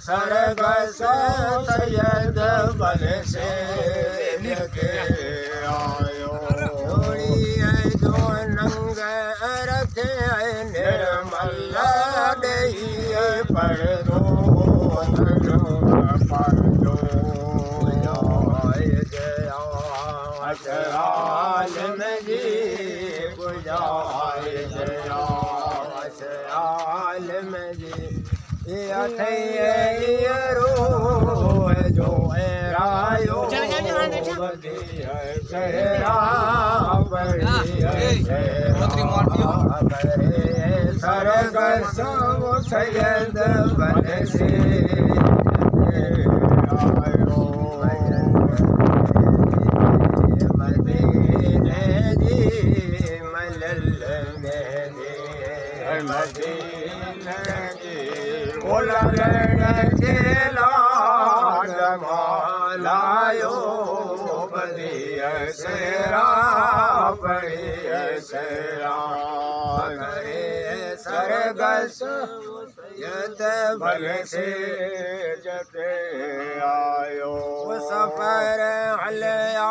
सरगस सैयद बन से निके आयो जो नंग रखे निर्मल दई पर दो आलम जी गुजाए आलम जी रो जो रायो सरगस सैयद बन से लायो बदिया सेरा पड़िया सेरा करे सरगस यद भल से जते आयो सफर हलया